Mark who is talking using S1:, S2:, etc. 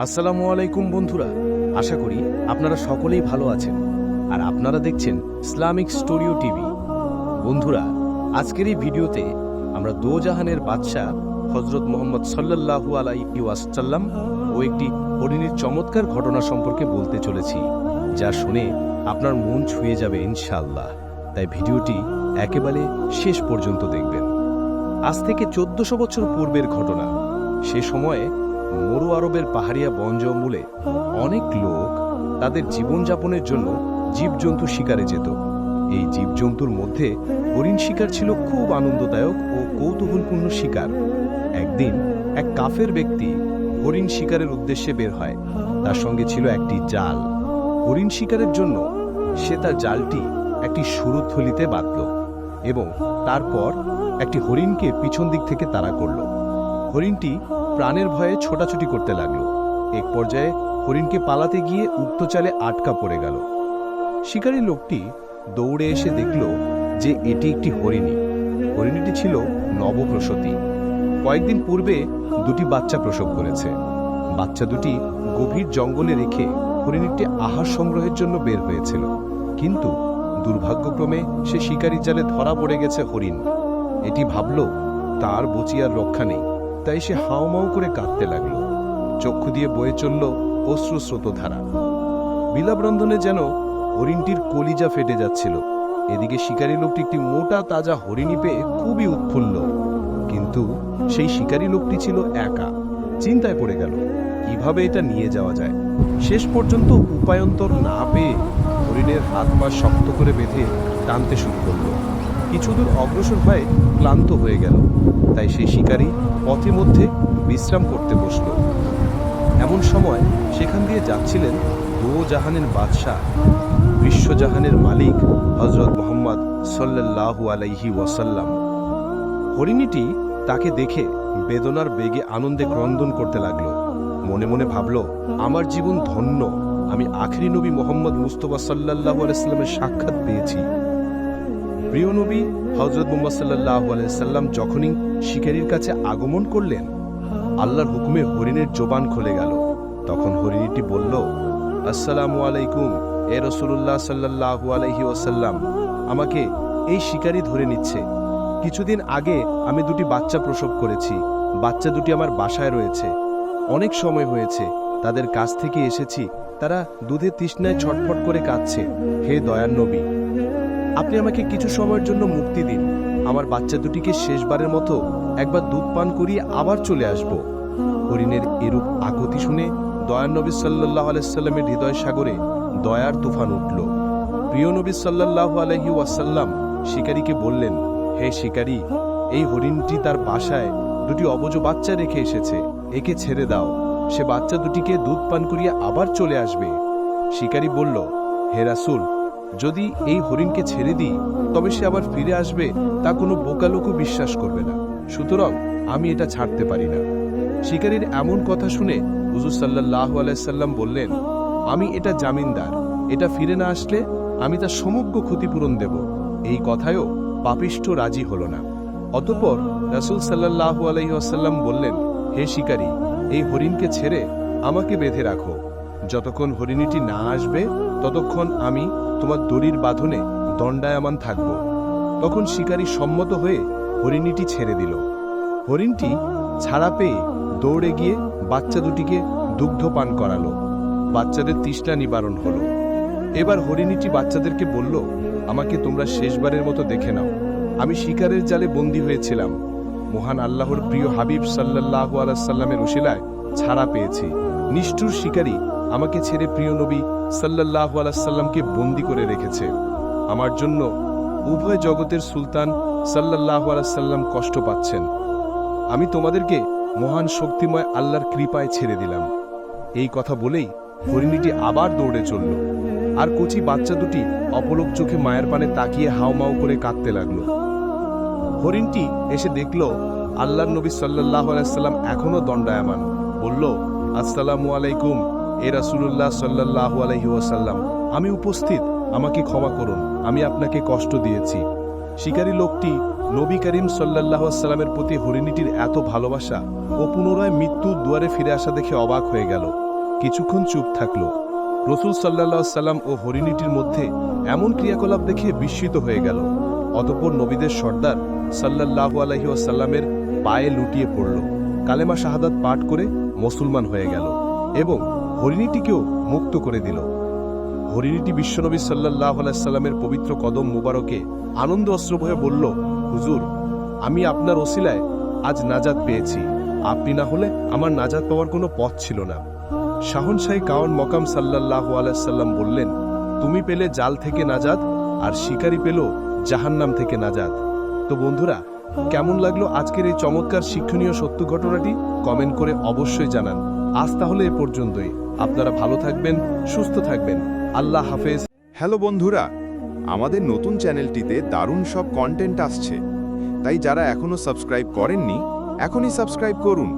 S1: আসসালামু আলাইকুম বন্ধুরা, আশা করি আপনারা সকলেই ভালো আছেন আর আপনারা দেখছেন ইসলামিক স্টোরিও টিভি। বন্ধুরা, আজকের এই ভিডিওতে আমরা দোজাহানের বাদশাহ হযরত মুহাম্মদ সাল্লাল্লাহু আলাইহি ওয়াসাল্লাম ও একটি হরিণীর চমৎকার ঘটনা সম্পর্কে বলতে চলেছি, যা শুনে আপনার মন ছুঁয়ে যাবে ইনশাআল্লাহ। তাই ভিডিওটি একেবারে শেষ পর্যন্ত দেখবেন। আজ থেকে 1400 বছর পূর্বের ঘটনা। সে সময়ে মরু আরবের পাহাড়িয়া বন জঙ্গলে অনেক লোক তাদের জীবনযাপনের জন্য জীবজন্তু শিকারে যেত। এই জীবজন্তুর মধ্যে হরিণ শিকার ছিল খুব আনন্দদায়ক ও কৌতূহলপূর্ণ শিকার। একদিন এক কাফের ব্যক্তি হরিণ শিকারের উদ্দেশ্যে বের হয়। তার সঙ্গে ছিল একটি জাল। হরিণ শিকারের জন্য সে তার জালটি একটি সুরুথলিতে বাঁধল এবং তারপর একটি হরিণকে পিছন দিক থেকে তাড়া করল। হরিণটি প্রাণের ভয়ে ছোটাছুটি করতে লাগল। এক পর্যায়ে হরিণকে পালাতে গিয়ে উক্ত চালে আটকা পড়ে গেল। শিকারী লোকটি দৌড়ে এসে দেখল যে এটি একটি হরিণী। হরিণীটি ছিল নবপ্রসূতি। কয়েকদিন পূর্বে দুটি বাচ্চা প্রসব করেছে। বাচ্চা দুটি গভীর জঙ্গলে রেখে হরিণীটি আহার সংগ্রহের জন্য বের হয়েছিল, কিন্তু দুর্ভাগ্যক্রমে সে শিকারীর জালে ধরা পড়ে গেছে হরিণ। এটি ভাবল তার বচিয়ার রক্ষা নেই, তাই সে হাওমাও করে কাঁদতে লাগল। চক্ষু দিয়ে বয়ে চলল অশ্রুস্রোতধারা। বিলাপরন্ধনে যেন হরিণটির কলিজা ফেটে যাচ্ছিল। এদিকে শিকারী লোকটি একটি মোটা তাজা হরিণী পেয়ে খুবই উৎফুল্ল, কিন্তু সেই শিকারী লোকটি ছিল একা। চিন্তায় পড়ে গেল কিভাবে এটা নিয়ে যাওয়া যায়। শেষ পর্যন্ত উপায়ন্তর না পেয়ে হরিণের হাত পা শক্ত করে বেঁধে টানতে শুরু করল। কিছুদূর অগ্রসর হয়ে ক্লান্ত হয়ে গেল, তাই সেই শিকারী পথে মধ্যে বিশ্রাম করতে বসল। এমন সময় সেখান দিয়ে যাচ্ছিলেন দোজাহানের বাদশাহ, বিশ্বজাহানের মালিক হযরত মুহাম্মদ সাল্লাল্লাহু আলাইহি ওয়াসাল্লাম। হরিণীটি তাকে দেখে বেদনার বেগে আনন্দে ক্রন্দন করতে লাগলো। মনে মনে ভাবল, আমার জীবন ধন্য, আমি আখেরি নবী মুহাম্মদ মুস্তাফা সাল্লাল্লাহু আলাইহি ওয়াসাল্লামের সাক্ষাৎ পেয়েছি। প্রিয় নবী হযরত মুহাম্মদ সাল্লাল্লাহু আলাইহি ওয়াসাল্লাম যখনই শিকারীর কাছে আগমন করলেন, আল্লাহর হুকুমে হরিণের জবান খুলে গেল। তখন হরিণীটি বলল, আসসালামু আলাইকুম এ রাসূলুল্লাহ সাল্লাল্লাহু আলাইহি ওয়াসাল্লাম। আমাকে এই শিকারী ধরে নিচ্ছে। কিছুদিন আগে আমি দুটি বাচ্চা প্রসব করেছি। বাচ্চা দুটি আমার বাসায় রয়েছে। অনেক সময় হয়েছে তাদের কাছ থেকে এসেছি। তারা দুধের তৃষ্ণায় ছটফট করে কাঁদছে। হে দয়ার নবী, আপনি আমাকে কিছু সময়ের জন্য মুক্তি দিন। আমার বাচ্চা দুটিকে শেষবারের মতো একবার দুধ পান করিয়ে আবার চলে আসব। হরিণের এরূপ আকুতি শুনে দয়ার নবী সাল্লাল্লাহু আলাইহি ওয়াসাল্লামের হৃদয় সাগরে দয়ার তুফান উঠল। প্রিয় নবী সাল্লাল্লাহু আলাইহি ওয়াসাল্লাম শিকারীকে বললেন, হে শিকারী, এই হরিণটি তার বাসায় দুটি অবুঝ বাচ্চা রেখে এসেছে। একে ছেড়ে দাও, সে বাচ্চা দুটিকে দুধ পান করিয়ে আবার চলে আসবে। শিকারী বলল, হে রাসূল, যদি এই হরিণকে ছেড়ে দিই তবে সে আবার ফিরে আসবে, তা কোনো বোকা লোকও বিশ্বাস করবে না। সুতরাং আমি এটা ছাড়তে পারি না। শিকারীর এমন কথা শুনে হুজুর সাল্লাল্লাহু আলাইহি সাল্লাম বললেন, আমি এটা জামিনদার। এটা ফিরে না আসলে আমি তার সমগ্র ক্ষতিপূরণ দেব। এই কথায়ও পাপিষ্ঠ রাজি হল না। অতঃপর রাসূল সাল্লাল্লাহু আলাইহি ওয়াসাল্লাম বললেন, হে শিকারী, এই হরিণকে ছেড়ে আমাকে বেঁধে রাখো। যতক্ষণ হরিণীটি না আসবে ততক্ষণ আমি তোমার দড়ির বাঁধনে দণ্ডায়মান থাকব। তখন শিকারী সম্মত হয়ে হরিণীটি ছেড়ে দিল। হরিণটি ছাড়া পেয়ে দৌড়ে গিয়ে বাচ্চা দুটিকে দুগ্ধ পান করালো। বাচ্চাদের তৃষ্ণা নিবারণ হলো। এবার হরিণীটি বাচ্চাদেরকে বলল, আমাকে তোমরা শেষবারের মতো দেখে নাও। আমি শিকারের জালে বন্দী হয়েছিলাম। মহান আল্লাহর প্রিয় হাবিব সাল্লাল্লাহু আলাইহি ওয়াসাল্লামের উশিলায় ছাড়া পেয়েছি। নিষ্ঠুর শিকারী আমাকে ছেড়ে প্রিয় নবী সাল্লাল্লাহু আলাইহি ওয়াসাল্লামকে বন্দী করে রেখেছে। আমার জন্য উভয় জগতের সুলতান সাল্লাল্লাহু আলাইহি ওয়াসাল্লাম কষ্ট পাচ্ছেন। আমি তোমাদেরকে মহান শক্তিময় আল্লাহর কৃপায় ছেড়ে দিলাম। এই কথা বলেই হরিণীটি আবার দৌড়ে চলল। আর কচি বাচ্চা দুটি অপলক চোখে মায়ের পানে তাকিয়ে হাউমাউ করে কাঁদতে লাগলো। হরিণটি এসে দেখল আল্লাহর নবী সাল্লাল্লাহু আলাইহি ওয়াসাল্লাম এখনো দণ্ডায়মান। বলল, আসসালামু আলাইকুম এ রাসূলুল্লাহ সাল্লাল্লাহু আলাইহি ওয়াসাল্লাম। আমি উপস্থিত, আমাকে ক্ষমা করুন, আমি আপনাকে কষ্ট দিয়েছি। শিকারী লোকটি নবী করিম সাল্লাল্লাহু আলাইহি ওয়াসাল্লামের প্রতি হরিণীটির এত ভালোবাসা ও পুনরায় মৃত্যুর দুয়ারে ফিরে আসা দেখে অবাক হয়ে গেল।
S2: কিছুক্ষণ চুপ থাকল। রসুল সাল্লাল্লাহু আলাইহি সাল্লাম ও হরিণীটির মধ্যে এমন ক্রিয়াকলাপ দেখে বিস্মিত হয়ে গেল। অতঃপর নবীদের সর্দার সাল্লাল্লাহু আলাইহি ওয়াসাল্লামের পায়ে লুটিয়ে পড়ল, কালেমা শাহাদাত পাঠ করে মুসলমান হয়ে গেল এবং হরিণীটিকেও মুক্ত করে দিল। হরিণীটি বিশ্বনবী সাল্লাল্লাহু আলাইহি সাল্লামের পবিত্র কদম মুবারকে আনন্দ অশ্রুভয়ে বলল, হুজুর, আমি আপনার ওসিলায় আজ নাজাত পেয়েছি। আপনি না হলে আমার নাজাত পাওয়ার কোনো পথ ছিল না। শাহনশাহী কাওয়ান মকাম সাল্লাল্লাহু আলাইহি সাল্লাম বললেন, তুমি পেলে জাল থেকে নাজাত, আর শিকারী পেল জাহান্নাম থেকে নাজাত। তো বন্ধুরা, কেমন লাগলো আজকের এই চমৎকার শিক্ষণীয় সত্য ঘটনাটি? কমেন্ট করে অবশ্যই জানান। আজ তাহলে এ পর্যন্তই। আপনারা ভালো থাকবেন, সুস্থ থাকবেন। আল্লাহ হাফেজ।
S3: হ্যালো বন্ধুরা, আমাদের নতুন চ্যানেলটিতে দারুণ সব কন্টেন্ট আসছে, তাই যারা এখনো সাবস্ক্রাইব করেননি এখনই সাবস্ক্রাইব করুন।